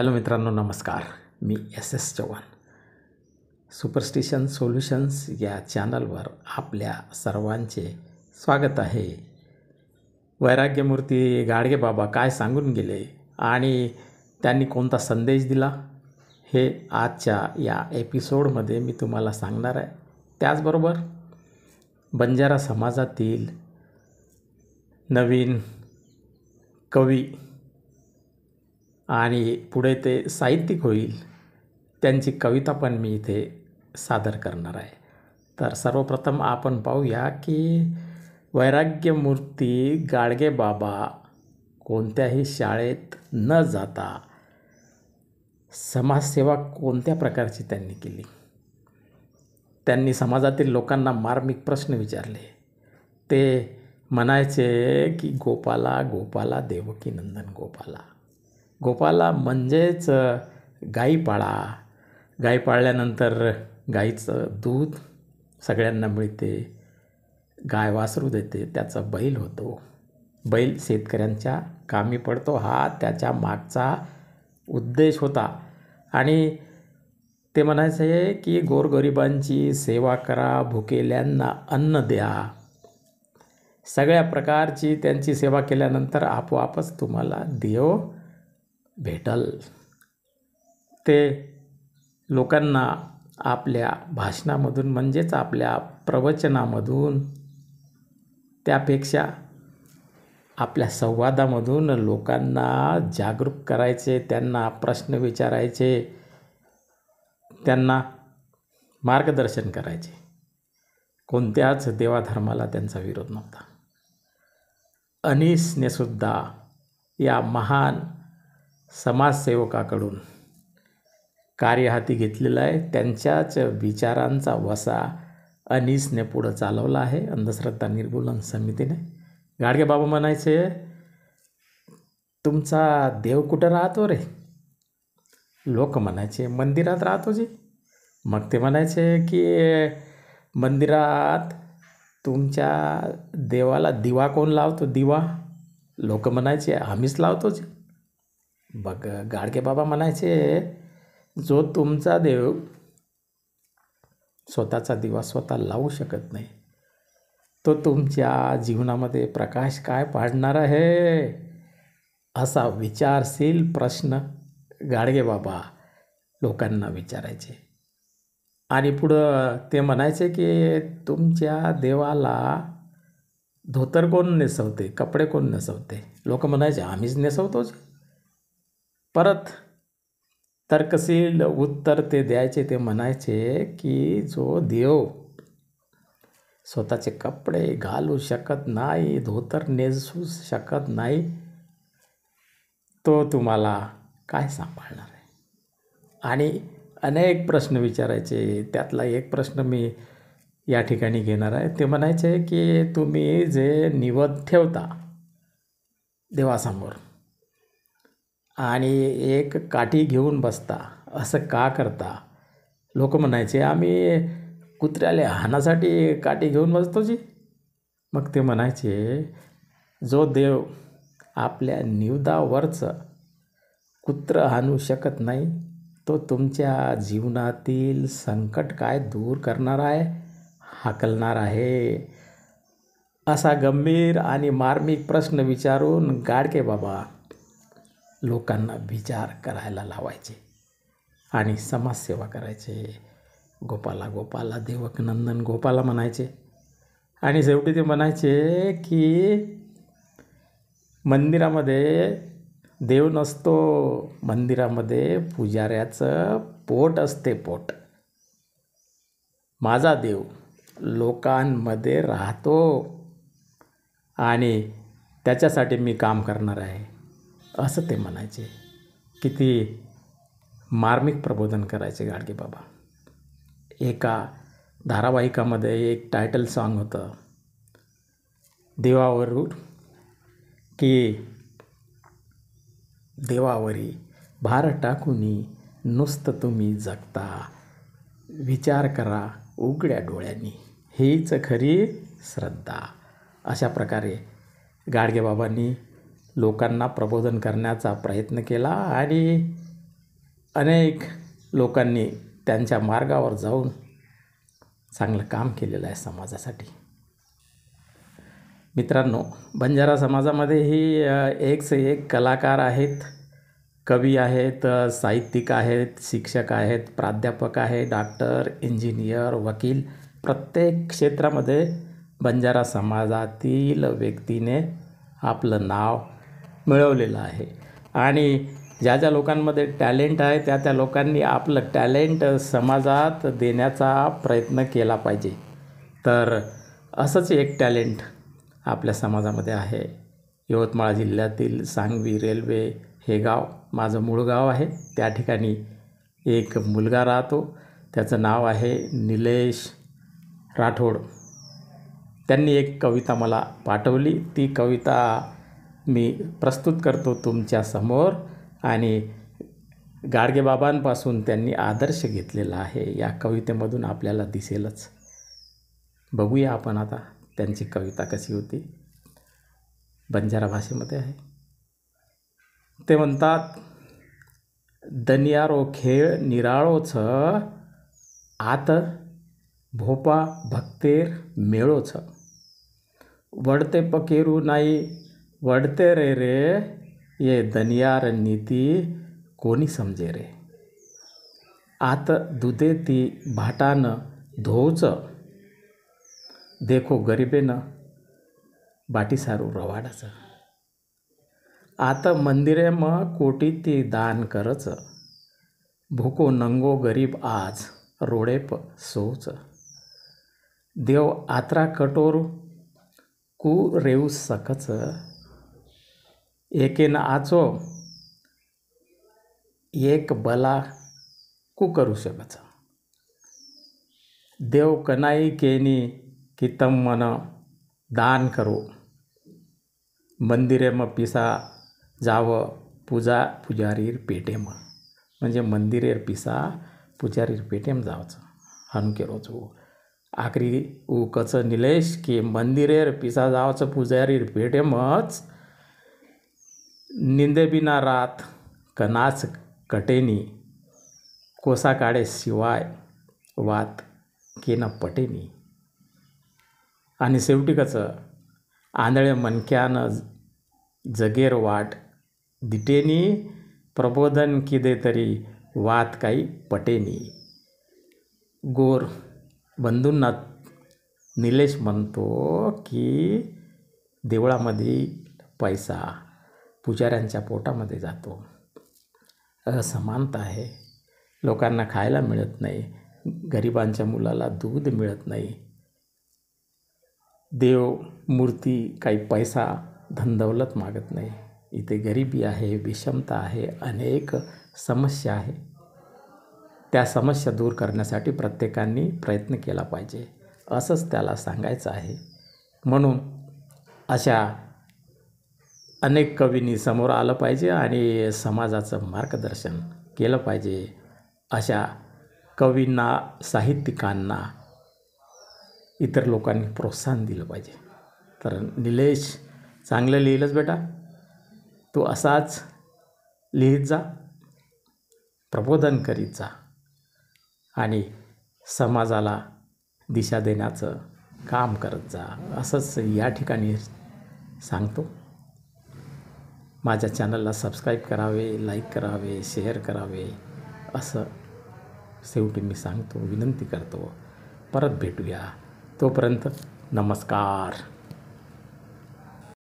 Hello मित्रांनो, नमस्कार. मी S Chavan. Superstition solutions या चॅनलवर आपल्या सर्वांचे स्वागत आहे. वैराग्यमूर्ती गाडगेबाबा काय सांगून गेले आणि त्यांनी कोणता संदेश दिला हे आजच्या या एपिसोडमध्ये मी तुम्हाला सांगणार आहे. त्याचबरोबर बंजारा समाजातील नवीन कवी आणि पुढे ते साहित्यिक होईल त्यांची कविता पण मी इथे सादर करणार आहे. तर सर्वप्रथम आपण पाहूया की वैराग्यमूर्ती गाडगेबाबा कोणत्याही शाळेत न जाता समाजसेवा कोणत्या प्रकारची त्यांनी केली. त्यांनी समाजातील लोकांना मार्मिक प्रश्न विचारले. ते म्हणायचे की गोपाला गोपाला देवकी नंदन गोपाला. गोपाला म्हणजेच गाई पाळा. गाई पाळल्यानंतर गाईचं दूध सगळ्यांना मिळते, गाय वासरू देते, त्याचा बैल होतो, बैल शेतकऱ्यांच्या कामी पडतो, हा त्याच्या मागचा उद्देश होता. आणि ते म्हणायचे की गोरगरिबांची सेवा करा, भुकेल्यांना अन्न द्या. सगळ्या प्रकारची त्यांची सेवा केल्यानंतर आपोआपच तुम्हाला देव भेटल. ते लोकांना आपल्या भाषणामधून म्हणजेच आपल्या प्रवचनामधून, त्यापेक्षा आपल्या संवादामधून लोकांना जागरूक करायचे, त्यांना प्रश्न विचारायचे, त्यांना मार्गदर्शन करायचे. कोणत्याच देवाधर्माला त्यांचा विरोध नव्हता. अनीसनेसुद्धा या महान समाजसेवकाकडून कार्य हाती घेतलेलं आहे. त्यांच्याच विचारांचा वसा अनीसने पुढं चालवला आहे अंधश्रद्धा निर्मूलन समितीने. गाडगेबाबा म्हणायचे, तुमचा देव कुठं राहतो रे? लोक म्हणायचे, मंदिरात राहतो जी. मग ते म्हणायचे की मंदिरात तुमच्या देवाला दिवा कोण लावतो? दिवा. लोक म्हणायचे, आम्हीच लावतो जी. बघ गाडगेबाबा म्हणायचे, जो तुमचा देव स्वतःचा दिवा स्वतः लावू शकत नाही, तो तुमच्या जीवनामध्ये प्रकाश काय पाडणार आहे? असा विचारशील प्रश्न गाडगेबाबा लोकांना विचारायचे. आणि पुढं ते म्हणायचे की तुमच्या देवाला धोतर कोण नेसवते, कपडे कोण नेसवते? लोक म्हणायचे, आम्हीच नेसवतोच. परत तर्कशील उत्तर ते द्यायचे. ते म्हणायचे की जो देव स्वतःचे कपडे घालू शकत नाही, धोतर नेसू शकत नाही, तो तुम्हाला काय सांभाळणार आहे? आणि अनेक प्रश्न विचारायचे. त्यातला एक प्रश्न मी या ठिकाणी घेणार आहे. ते म्हणायचे की तुम्ही जे निवद ठेवता देवासमोर आणि एक काठी घेऊन बसता, असं का करता? लोक म्हणायचे, आम्ही कुत्र्याला हाणासाठी काठी घेऊन बसतो जी. मग ते म्हणायचे, जो देव आपल्या निवदावरचं कुत्रं हाणू शकत नाही, तो तुमच्या जीवनातील संकट काय दूर करणार आहे, हाकलणार आहे? असा गंभीर आणि मार्मिक प्रश्न विचारून गाडगेबाबा लोकांना विचार करायला लावायचे आणि समाजसेवा करायचे. गोपाला गोपाला देवक नंदन गोपाला म्हणायचे. आणि शेवटी ते म्हणायचे की मंदिरामध्ये देव नसतो, मंदिरामध्ये पुजाऱ्याचं पोट असते, पोट. माझा देव लोकांमध्ये राहतो आणि त्याच्यासाठी मी काम करणार आहे, असं ते म्हणायचे. किती मार्मिक प्रबोधन करायचे गाडगेबाबा. एका धारावाहिकामध्ये एक टायटल सॉन्ग होतं देवावरून, की देवावरी भार टाकूनी नुसतं तुम्ही जगता, विचार करा उघड्या डोळ्यांनी, हीच खरी श्रद्धा. अशा प्रकारे गाडगेबाबांनी लोकांना प्रबोधन करण्याचा प्रयत्न केला आणि अनेक लोकांनी त्यांच्या मार्गावर जाऊन चांगलं काम केलेलं आहे समाजासाठी. मित्रांनो, बंजारा समाजामध्येही एक से एक कलाकार आहेत, कवी आहेत, साहित्यिक आहेत, शिक्षक आहेत, प्राध्यापक आहे, डॉक्टर, इंजिनियर, वकील. प्रत्येक क्षेत्रामध्ये बंजारा समाजातील व्यक्तीने आपलं नाव मिळवलेलं आहे. आणि ज्या ज्या लोकांमध्ये टॅलेंट आहे त्या लोकांनी आपलं टॅलेंट समाजात देण्याचा प्रयत्न केला पाहिजे. तर असंच एक टॅलेंट आपल्या समाजामध्ये आहे. यवतमाळ जिल्ह्यातील सांगवी रेल्वे हे गाव माझं मूळ गाव आहे. त्या ठिकाणी एक मुलगा राहतो, त्याचं नाव आहे निलेश राठोड. त्यांनी एक कविता मला पाठवली. ती कविता मी प्रस्तुत करतो तुमच्यासमोर. आणि गाडगेबाबांपासून त्यांनी आदर्श घेतलेला आहे, या कवितेमधून आपल्याला दिसेलच. बघूया आपण आता त्यांची कविता कशी होती. बंजारा भाषेमध्ये आहे. ते म्हणतात, दनियारो खेळ निराळोच, आत भोपा भक्तेर मेळोच, वडते पकेरू नाही वडते रे रे, ये दनियार नीती कोणी समजे रे, आत दुधे ती भाटानं धोच, देखो गरिबेनं बाटी सारू रवाडाचं, आत मंदिरे मग कोटी ती दान करच, भूको नंगो गरीब आज रोडेप सोच, देव आत्रा कठोर कू रेऊ सकच, एकेन आचो एक बला कू करू शकच, देव कनाई केनी कितम मन दान करो, मंदिरे म पिसा जाव पुजारीर पेटेम. म्हणजे मंदिरेर पिसा पुजारीर पेटेम जावचं हनुके रोज. आखरी कच निलेश की मंदिरेर पिसा जावचं पुजारीर पेटेमच, निंदे बिना रात कनाच कटेनी, कोसा काढे शिवाय वात केना पटेनी. आणि शेवटी कसं, आंधळे मनक्यानं जगेर वाट दिटेनी, प्रबोधन किदे तरी वात काही पटेनी. गोर बंधूंना निलेश म्हणतो की देवळामध्ये पैसा पुजाऱ्यांच्या पोटामध्ये जातो, असमानता आहे, लोकांना खायला मिळत नाही, गरिबांच्या मुलाला दूध मिळत नाही. देव मूर्ती काही पैसा धनदौलत मागत नाही. इथे गरिबी आहे, विषमता आहे, अनेक समस्या आहे. त्या समस्या दूर करण्यासाठी प्रत्येकाने प्रयत्न केला पाहिजे, असंच त्याला सांगायचं आहे. म्हणून अशा अनेक कवींनी समोर आलं पाहिजे आणि समाजाचं मार्गदर्शन केलं पाहिजे. अशा कवींना, साहित्यिकांना इतर लोकांनी प्रोत्साहन दिलं पाहिजे. तर निलेश, चांगलं लिहिलंच बेटा, तू असाच लिहित जा, प्रबोधन करीत जा आणि समाजाला दिशा देण्याचं काम करत जा, असंच या ठिकाणी सांगतो. माझ्या चॅनलला सबस्क्राईब करावे, लाईक करावे, शेअर करावे, असं शेवटी मी सांगतो, विनंती करतो. परत भेटूया. तोपर्यंत नमस्कार.